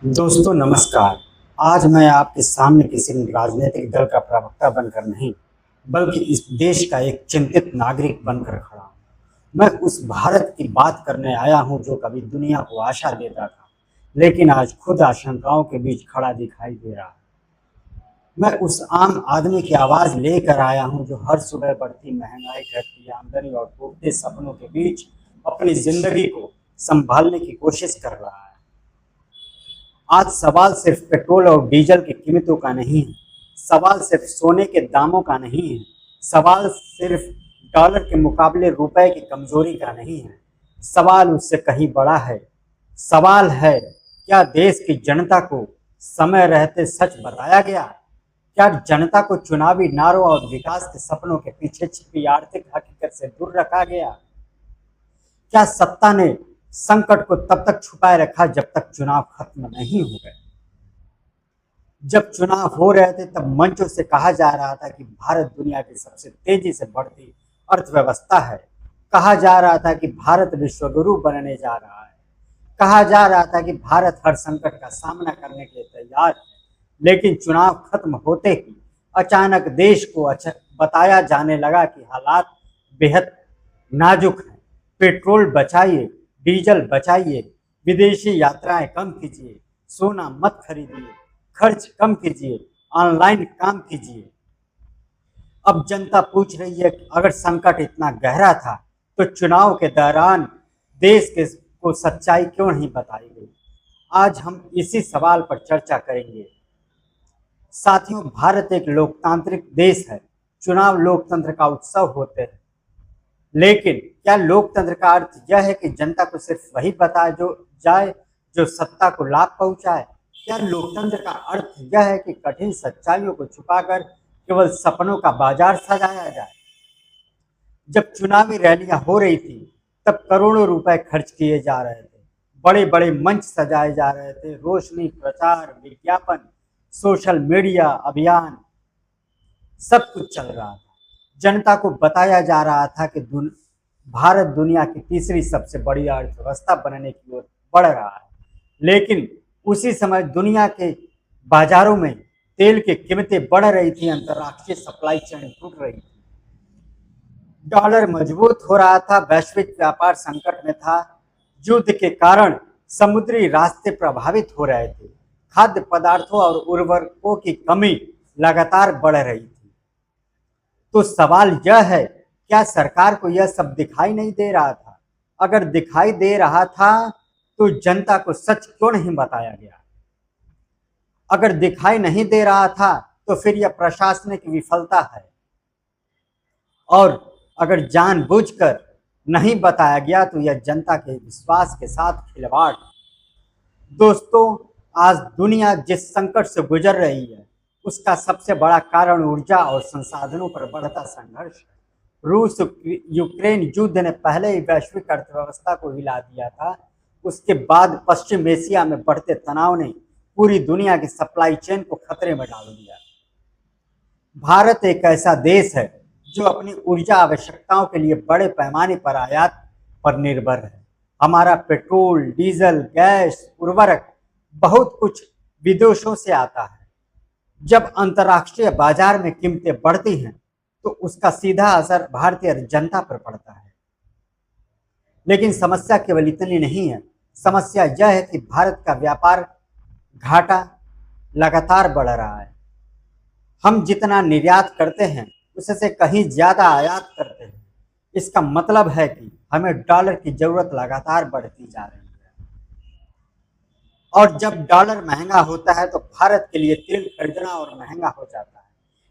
दोस्तों नमस्कार। आज मैं आपके सामने किसी राजनीतिक दल का प्रवक्ता बनकर नहीं, बल्कि इस देश का एक चिंतित नागरिक बनकर खड़ा हूँ। मैं उस भारत की बात करने आया हूँ जो कभी दुनिया को आशा देता था, लेकिन आज खुद आशंकाओं के बीच खड़ा दिखाई दे रहा है। मैं उस आम आदमी की आवाज़ लेकर आया हूँ जो हर सुबह बढ़ती महंगाई, घटती आमदनी और टूटते सपनों के बीच अपनी जिंदगी को संभालने की कोशिश कर रहा है। आज सवाल सिर्फ पेट्रोल और डीजल की कीमतों का नहीं है, सवाल सिर्फ सोने के दामों का नहीं है, सवाल सिर्फ डॉलर के मुकाबले रुपए की कमजोरी का नहीं है, सवाल उससे कहीं बड़ा है। सवाल है, क्या देश की जनता को समय रहते सच बताया गया? क्या जनता को चुनावी नारों और विकास के सपनों के पीछे छिपी आर्थिक हकीकत से दूर रखा गया? क्या सत्ता ने संकट को तब तक छुपाए रखा जब तक चुनाव खत्म नहीं हो गए? जब चुनाव हो रहे थे तब मंचों से कहा जा रहा था कि भारत दुनिया की सबसे तेजी से बढ़ती अर्थव्यवस्था है। कहा जा रहा था कि भारत विश्वगुरु बनने जा रहा है। कहा जा रहा था कि भारत हर संकट का सामना करने के लिए तैयार है। लेकिन चुनाव खत्म होते ही अचानक देश को बताया जाने लगा कि हालात बेहद नाजुक हैं। पेट्रोल बचाइए, डीजल बचाइए, विदेशी यात्राएं कम कीजिए, सोना मत खरीदिए, खर्च कम कीजिए, ऑनलाइन काम कीजिए। अब जनता पूछ रही है कि अगर संकट इतना गहरा था तो चुनाव के दौरान देश के को सच्चाई क्यों नहीं बताई गई? आज हम इसी सवाल पर चर्चा करेंगे। साथियों, भारत एक लोकतांत्रिक देश है। चुनाव लोकतंत्र का उत्सव होते हैं, लेकिन क्या लोकतंत्र का अर्थ यह है कि जनता को सिर्फ वही बताया जो जाए जो सत्ता को लाभ पहुंचाए? क्या लोकतंत्र का अर्थ यह है कि कठिन सच्चाइयों को छुपाकर केवल सपनों का बाजार सजाया जाए? जब चुनावी रैलियां हो रही थी तब करोड़ों रुपए खर्च किए जा रहे थे, बड़े बड़े मंच सजाए जा रहे थे, रोशनी, प्रचार, विज्ञापन, सोशल मीडिया अभियान, सब कुछ चल रहा था। जनता को बताया जा रहा था कि भारत दुनिया की तीसरी सबसे बड़ी अर्थव्यवस्था बनने की ओर बढ़ रहा है। लेकिन उसी समय दुनिया के बाजारों में तेल की कीमतें बढ़ रही थी, अंतर्राष्ट्रीय सप्लाई चेन टूट रही थी, डॉलर मजबूत हो रहा था, वैश्विक व्यापार संकट में था, युद्ध के कारण समुद्री रास्ते प्रभावित हो रहे थे, खाद्य पदार्थों और उर्वरकों की कमी लगातार बढ़ रही थी। तो सवाल यह है, क्या सरकार को यह सब दिखाई नहीं दे रहा था? अगर दिखाई दे रहा था तो जनता को सच क्यों नहीं बताया गया? अगर दिखाई नहीं दे रहा था तो फिर यह प्रशासनिक विफलता है, और अगर जानबूझकर नहीं बताया गया तो यह जनता के विश्वास के साथ खिलवाड़। दोस्तों, आज दुनिया जिस संकट से गुजर रही है उसका सबसे बड़ा कारण ऊर्जा और संसाधनों पर बढ़ता संघर्ष है। रूस यूक्रेन युद्ध ने पहले ही वैश्विक अर्थव्यवस्था को हिला दिया था। उसके बाद पश्चिम एशिया में बढ़ते तनाव ने पूरी दुनिया की सप्लाई चेन को खतरे में डाल दिया। भारत एक ऐसा देश है जो अपनी ऊर्जा आवश्यकताओं के लिए बड़े पैमाने पर आयात पर निर्भर है। हमारा पेट्रोल, डीजल, गैस, उर्वरक बहुत कुछ विदेशों से आता है। जब अंतर्राष्ट्रीय बाजार में कीमतें बढ़ती हैं तो उसका सीधा असर भारतीय जनता पर पड़ता है। लेकिन समस्या केवल इतनी नहीं है। समस्या यह है कि भारत का व्यापार घाटा लगातार बढ़ रहा है। हम जितना निर्यात करते हैं उससे कहीं ज्यादा आयात करते हैं। इसका मतलब है कि हमें डॉलर की जरूरत लगातार बढ़ती जा रही है, और जब डॉलर महंगा होता है तो भारत के लिए तेल खरीदना और महंगा हो जाता है।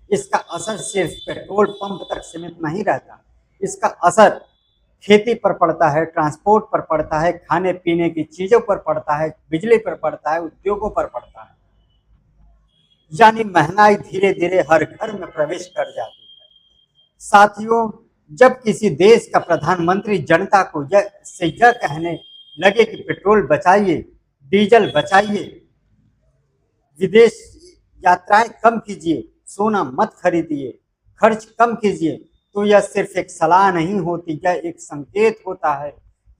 इसका असर सिर्फ पेट्रोल पंप तक सीमित नहीं रहता, इसका असर खेती पर पड़ता है, ट्रांसपोर्ट पर पड़ता है, खाने पीने की चीजों पर पड़ता है, बिजली पर पड़ता है, उद्योगों पर पड़ता है। यानी महंगाई धीरे धीरे हर घर में प्रवेश कर जाती है। साथियों, जब किसी देश का प्रधानमंत्री जनता को यह कहने लगे कि पेट्रोल बचाइए, डीजल बचाइए, विदेश यात्राएं कम कीजिए, सोना मत खरीदिए, खर्च कम कीजिए, तो यह सिर्फ एक सलाह नहीं होती, यह एक संकेत होता है।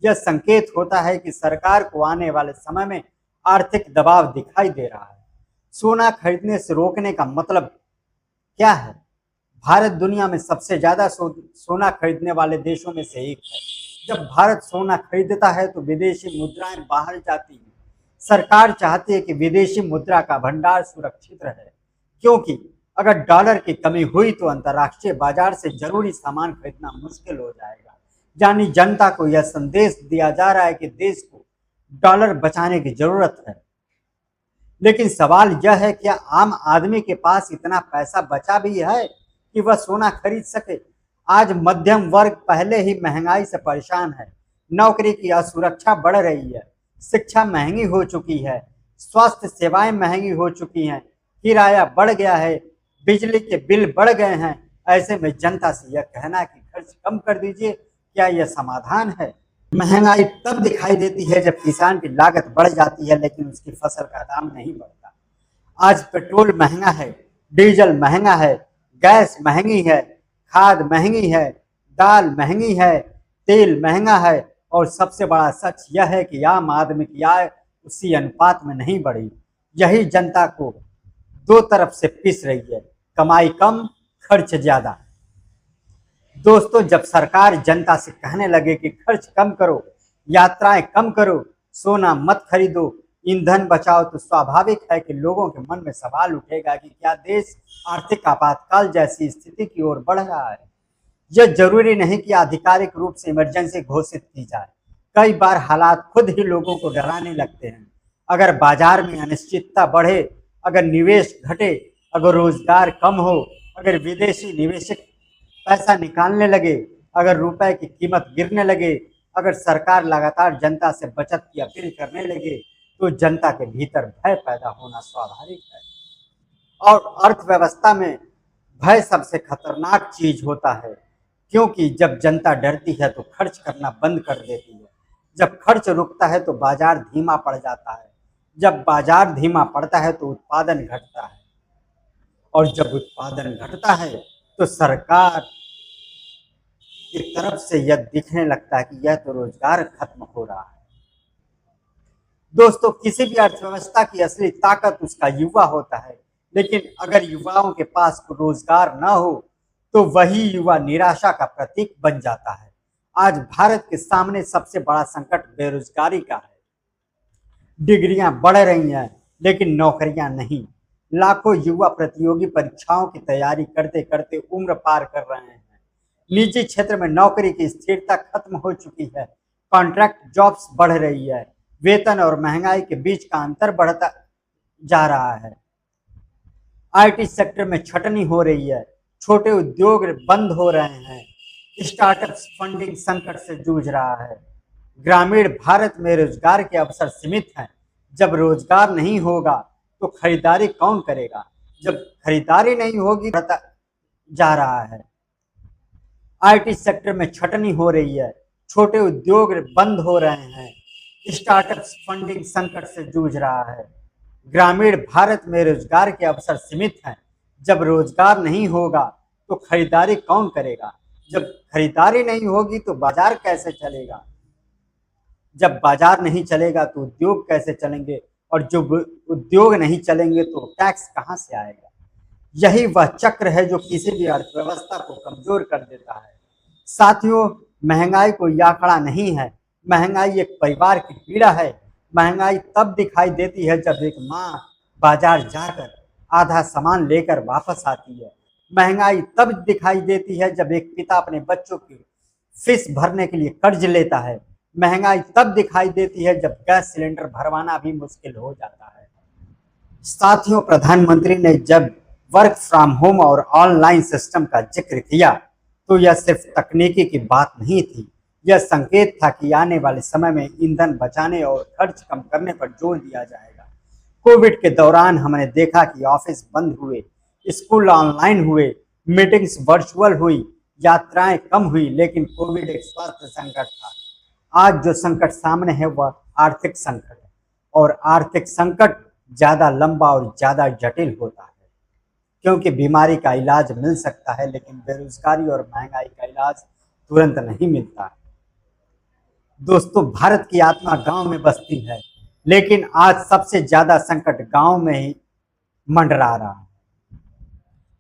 यह संकेत होता है कि सरकार को आने वाले समय में आर्थिक दबाव दिखाई दे रहा है। सोना खरीदने से रोकने का मतलब क्या है? भारत दुनिया में सबसे ज्यादा सोना खरीदने वाले देशों में से एक है। जब भारत सोना खरीदता है तो विदेशी मुद्राएं बाहर जाती हैं। सरकार चाहती है कि विदेशी मुद्रा का भंडार सुरक्षित रहे, क्योंकि अगर डॉलर की कमी हुई तो अंतर्राष्ट्रीय बाजार से जरूरी सामान खरीदना मुश्किल हो जाएगा। यानी जनता को यह संदेश दिया जा रहा है कि देश को डॉलर बचाने की जरूरत है। लेकिन सवाल यह है कि आम आदमी के पास इतना पैसा बचा भी है कि वह सोना खरीद सके? आज मध्यम वर्ग पहले ही महंगाई से परेशान है। नौकरी की असुरक्षा बढ़ रही है, शिक्षा महंगी हो चुकी है, स्वास्थ्य सेवाएं महंगी हो चुकी हैं, किराया बढ़ गया है, बिजली के बिल बढ़ गए हैं। ऐसे में जनता से यह कहना कि खर्च कम कर दीजिए, क्या यह समाधान है? महंगाई तब दिखाई देती है जब किसान की लागत बढ़ जाती है लेकिन उसकी फसल का दाम नहीं बढ़ता। आज पेट्रोल महंगा है, डीजल महंगा है, गैस महंगी है, खाद महंगी है, दाल महंगी है, तेल महंगा है और सबसे बड़ा सच यह है कि आम आदमी की आय उसी अनुपात में नहीं बढ़ी। यही जनता को दो तरफ से पीस रही है, कमाई कम, खर्च ज्यादा। दोस्तों, जब सरकार जनता से कहने लगे कि खर्च कम करो, यात्राएं कम करो, सोना मत खरीदो, ईंधन बचाओ, तो स्वाभाविक है कि लोगों के मन में सवाल उठेगा कि क्या देश आर्थिक आपातकाल जैसी स्थिति की ओर बढ़ रहा है। यह जरूरी नहीं कि आधिकारिक रूप से इमरजेंसी घोषित की जाए। कई बार हालात खुद ही लोगों को डराने लगते हैं। अगर बाजार में अनिश्चितता बढ़े, अगर निवेश घटे, अगर रोजगार कम हो, अगर विदेशी निवेशक पैसा निकालने लगे, अगर रुपए की कीमत गिरने लगे, अगर सरकार लगातार जनता से बचत की अपील करने लगे, तो जनता के भीतर भय पैदा होना स्वाभाविक है। और अर्थव्यवस्था में भय सबसे खतरनाक चीज होता है, क्योंकि जब जनता डरती है तो खर्च करना बंद कर देती है। जब खर्च रुकता है तो बाजार धीमा पड़ जाता है, जब बाजार धीमा पड़ता है तो उत्पादन घटता है, और जब उत्पादन घटता है तो सरकार की तरफ से यह दिखने लगता है कि यह तो रोजगार खत्म हो रहा है। दोस्तों, किसी भी अर्थव्यवस्था की असली ताकत उसका युवा होता है, लेकिन अगर युवाओं के पास रोजगार न हो तो वही युवा निराशा का प्रतीक बन जाता है। आज भारत के सामने सबसे बड़ा संकट बेरोजगारी का है। डिग्रियां बढ़ रही हैं लेकिन नौकरियां नहीं। लाखों युवा प्रतियोगी परीक्षाओं की तैयारी करते करते उम्र पार कर रहे हैं। निजी क्षेत्र में नौकरी की स्थिरता खत्म हो चुकी है, कॉन्ट्रैक्ट जॉब्स बढ़ रही है, वेतन और महंगाई के बीच का अंतर बढ़ता जा रहा है। आईटी सेक्टर में छटनी हो रही है, छोटे उद्योग बंद हो रहे हैं, स्टार्टअप्स फंडिंग संकट से जूझ रहा है। ग्रामीण भारत में रोजगार के अवसर सीमित हैं। जब रोजगार नहीं होगा तो खरीदारी कौन करेगा? जब खरीदारी नहीं होगी बढ़ता जा रहा है। आईटी सेक्टर में छटनी हो रही है, छोटे उद्योग बंद हो रहे हैं, स्टार्टअप्स फंडिंग संकट से जूझ रहा है। ग्रामीण भारत में रोजगार के अवसर सीमित हैं। जब रोजगार नहीं होगा तो खरीदारी कौन करेगा? जब खरीदारी नहीं होगी तो बाजार कैसे चलेगा? जब बाजार नहीं चलेगा तो उद्योग कैसे चलेंगे? और जो उद्योग नहीं चलेंगे तो टैक्स कहां से आएगा? यही वह चक्र है जो किसी भी अर्थव्यवस्था को कमजोर कर देता है। साथियों, महंगाई कोई आंकड़ा नहीं है, महंगाई एक परिवार की पीड़ा है। महंगाई तब दिखाई देती है जब एक माँ बाजार जाकर आधा सामान लेकर वापस आती है। महंगाई तब दिखाई देती है जब एक पिता अपने बच्चों की फीस भरने के लिए कर्ज लेता है। महंगाई तब दिखाई देती है जब गैस सिलेंडर भरवाना भी मुश्किल हो जाता है। साथियों, प्रधानमंत्री ने जब वर्क फ्रॉम होम और ऑनलाइन सिस्टम का जिक्र किया तो यह सिर्फ तकनीकी की बात नहीं थी, यह संकेत था कि आने वाले समय में ईंधन बचाने और खर्च कम करने पर जोर दिया जाएगा। कोविड के दौरान हमने देखा कि ऑफिस बंद हुए, स्कूल ऑनलाइन हुए, मीटिंग्स वर्चुअल हुई, यात्राएं कम हुई, लेकिन कोविड एक स्वास्थ्य संकट था। आज जो संकट सामने है वह आर्थिक संकट है, और आर्थिक संकट ज्यादा लंबा और ज्यादा जटिल होता है, क्योंकि बीमारी का इलाज मिल सकता है लेकिन बेरोजगारी और महंगाई का इलाज तुरंत नहीं मिलता है। दोस्तों, भारत की आत्मा गांव में बसती है। लेकिन आज सबसे ज्यादा संकट गांव में ही मंडरा रहा है।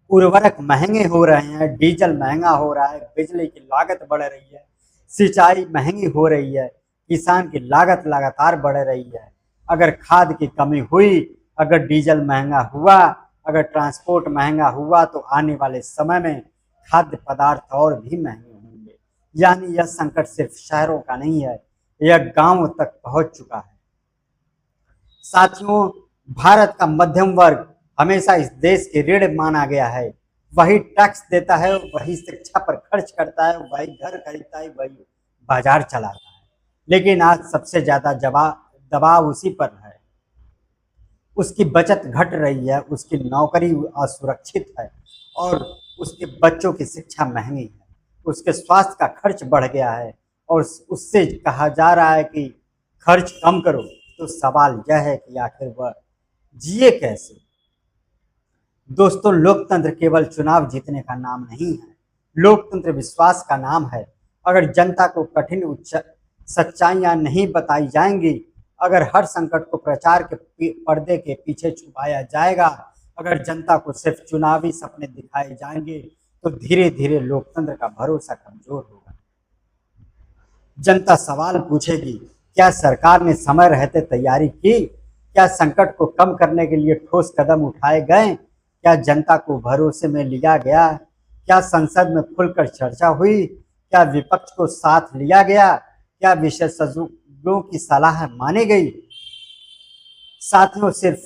उर्वरक महंगे हो रहे हैं, डीजल महंगा हो रहा है, बिजली की लागत बढ़ रही है, सिंचाई महंगी हो रही है, किसान की लागत लगातार बढ़ रही है। अगर खाद की कमी हुई, अगर डीजल महंगा हुआ, अगर ट्रांसपोर्ट महंगा हुआ तो आने वाले समय में खाद्य पदार्थ और भी महंगे होंगे। यानी यह संकट सिर्फ शहरों का नहीं है, यह गांवों तक पहुंच चुका है। साथियों, भारत का मध्यम वर्ग हमेशा इस देश के ऋण माना गया है। वही टैक्स देता है, वही शिक्षा पर खर्च करता है, वही घर खरीदता है, वही बाजार चलाता है। लेकिन आज सबसे ज्यादा दबाव उसी पर है। उसकी बचत घट रही है, उसकी नौकरी असुरक्षित है और उसके बच्चों की शिक्षा महंगी है, उसके स्वास्थ्य का खर्च बढ़ गया है और उससे कहा जा रहा है कि खर्च कम करो। तो सवाल यह है कि आखिर वह जिए कैसे। दोस्तों, लोकतंत्र केवल चुनाव जीतने का नाम नहीं है, लोकतंत्र विश्वास का नाम है। अगर जनता को कठिन सच्चाइयां नहीं बताई जाएंगी, अगर हर संकट को प्रचार के पर्दे के पीछे छुपाया जाएगा, अगर जनता को सिर्फ चुनावी सपने दिखाए जाएंगे, तो धीरे धीरे लोकतंत्र का भरोसा कमजोर होगा। जनता सवाल पूछेगी, क्या सरकार ने समय रहते तैयारी की? क्या संकट को कम करने के लिए ठोस कदम उठाए गए? क्या जनता को भरोसे में लिया गया? क्या संसद में खुलकर चर्चा हुई? क्या विपक्ष को साथ लिया गया? क्या विशेषज्ञों की सलाह मानी गई? साथियों, सिर्फ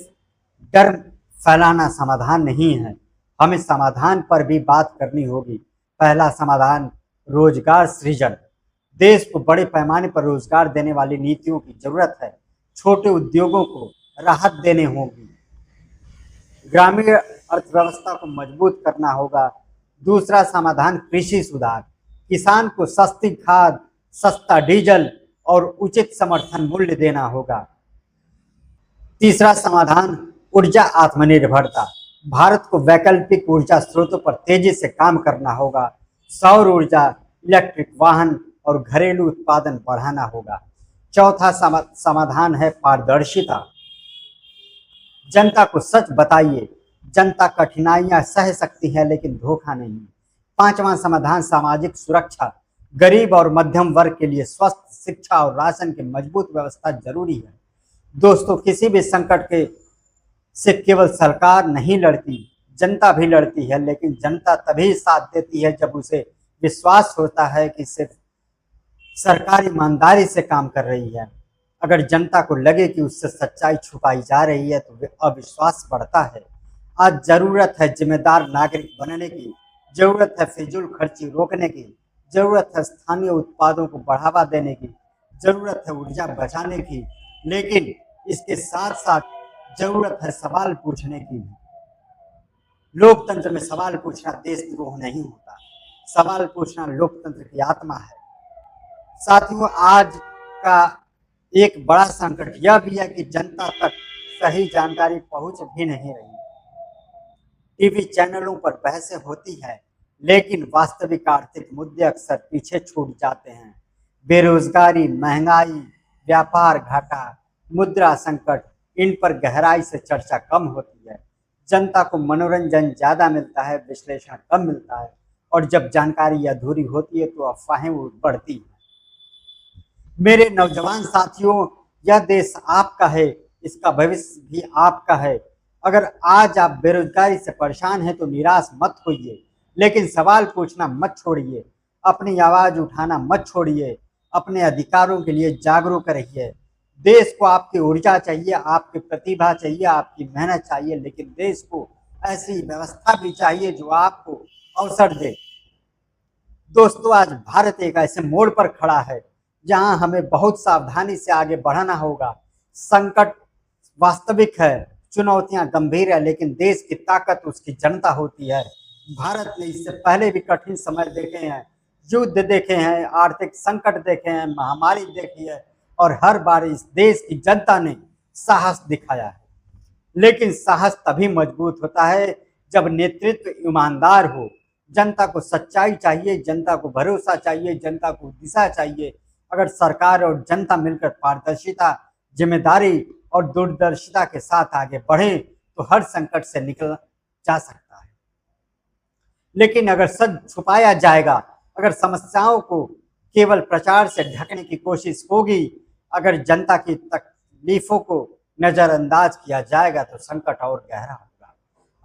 डर फैलाना समाधान नहीं है, हमें समाधान पर भी बात करनी होगी। पहला समाधान, रोजगार सृजन। देश को बड़े पैमाने पर रोजगार देने वाली नीतियों की जरूरत है। छोटे उद्योगों को राहत देने होगी, ग्रामीण अर्थव्यवस्था को मजबूत करना होगा। दूसरा समाधान, कृषि सुधार। किसान को सस्ती खाद, सस्ता डीजल और उचित समर्थन मूल्य देना होगा। तीसरा समाधान, ऊर्जा आत्मनिर्भरता। भारत को वैकल्पिक ऊर्जा स्रोतों पर तेजी से काम करना होगा। सौर ऊर्जा, इलेक्ट्रिक वाहन और घरेलू उत्पादन बढ़ाना होगा। चौथा समाधान है पारदर्शिता। जनता को सच बताइए, जनता कठिनाइयां सह सकती है लेकिन धोखा नहीं। पांचवा समाधान, सामाजिक सुरक्षा। गरीब और मध्यम वर्ग के लिए स्वस्थ शिक्षा और राशन की मजबूत व्यवस्था जरूरी है। दोस्तों, किसी भी संकट के से केवल सरकार नहीं लड़ती, जनता भी लड़ती है। लेकिन जनता तभी साथ देती है जब उसे विश्वास होता है कि सिर्फ सरकार ईमानदारी से काम कर रही है। अगर जनता को लगे कि उससे सच्चाई छुपाई जा रही है तो अविश्वास बढ़ता है। आज जरूरत है जिम्मेदार नागरिक बनने की, जरूरत है फिजूल खर्ची रोकने की, जरूरत है स्थानीय उत्पादों को बढ़ावा देने की, जरूरत है ऊर्जा बचाने की। लेकिन इसके साथ साथ जरूरत है सवाल पूछने की भी। लोकतंत्र में सवाल पूछना देशद्रोह नहीं होता, सवाल पूछना लोकतंत्र की आत्मा है। साथियों, आज का एक बड़ा संकट यह भी है कि जनता तक सही जानकारी पहुंच भी नहीं रही। टीवी चैनलों पर बहसें होती है, लेकिन वास्तविक आर्थिक मुद्दे अक्सर पीछे छूट जाते हैं। बेरोजगारी, महंगाई, व्यापार घाटा, मुद्रा संकट, इन पर गहराई से चर्चा कम होती है। जनता को मनोरंजन ज्यादा मिलता है, विश्लेषण कम मिलता है और जब जानकारी अधूरी होती है तो अफवाहें बढ़ती हैं। मेरे नौजवान साथियों, यह देश आपका है, इसका भविष्य भी आपका है। अगर आज आप बेरोजगारी से परेशान हैं तो निराश मत होइए, लेकिन सवाल पूछना मत छोड़िए, अपनी आवाज उठाना मत छोड़िए, अपने अधिकारों के लिए जागरूक रहिए। देश को आपकी ऊर्जा चाहिए, आपकी प्रतिभा चाहिए, आपकी मेहनत चाहिए, लेकिन देश को ऐसी व्यवस्था भी चाहिए जो आपको अवसर दे। दोस्तों, आज भारत एक ऐसे मोड़ पर खड़ा है जहां हमें बहुत सावधानी से आगे बढ़ना होगा। संकट वास्तविक है, चुनौतियां गंभीर है, लेकिन देश की ताकत उसकी जनता होती है। भारत ने इससे पहले भी कठिन समय देखे हैं, युद्ध देखे हैं, आर्थिक संकट देखे हैं, महामारी देखी है और हर बार इस देश की जनता ने साहस दिखाया है। लेकिन साहस तभी मजबूत होता है जब नेतृत्व ईमानदार हो। जनता को सच्चाई चाहिए, जनता को भरोसा चाहिए, जनता को दिशा चाहिए। अगर सरकार और जनता मिलकर पारदर्शिता, जिम्मेदारी और दूरदर्शिता के साथ आगे बढ़ें तो हर संकट से निकल जा सकता है। लेकिन अगर सच छुपाया जाएगा, अगर समस्याओं को केवल प्रचार से ढकने की कोशिश होगी, अगर जनता की तकलीफों को नजरअंदाज किया जाएगा तो संकट और गहरा होगा।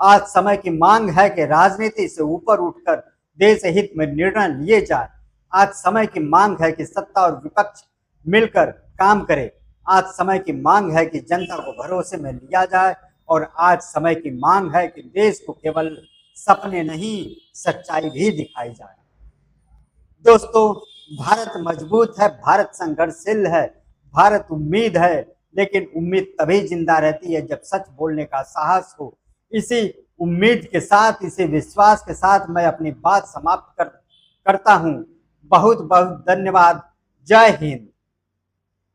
आज समय की मांग है कि राजनीति से ऊपर उठकर देश हित में निर्णय लिए जाए। आज समय की मांग है कि सत्ता और विपक्ष मिलकर काम करे। आज समय की मांग है कि जनता को भरोसे में लिया जाए और आज समय की मांग है कि देश को केवल सपने नहीं, सच्चाई भी दिखाई जाए। दोस्तों, भारत मजबूत है, भारत संघर्षशील है, भारत उम्मीद है, लेकिन उम्मीद तभी जिंदा रहती है जब सच बोलने का साहस हो। इसी उम्मीद के साथ, इसी विश्वास के साथ मैं अपनी बात समाप्त करता हूं। बहुत बहुत धन्यवाद। जय हिंद।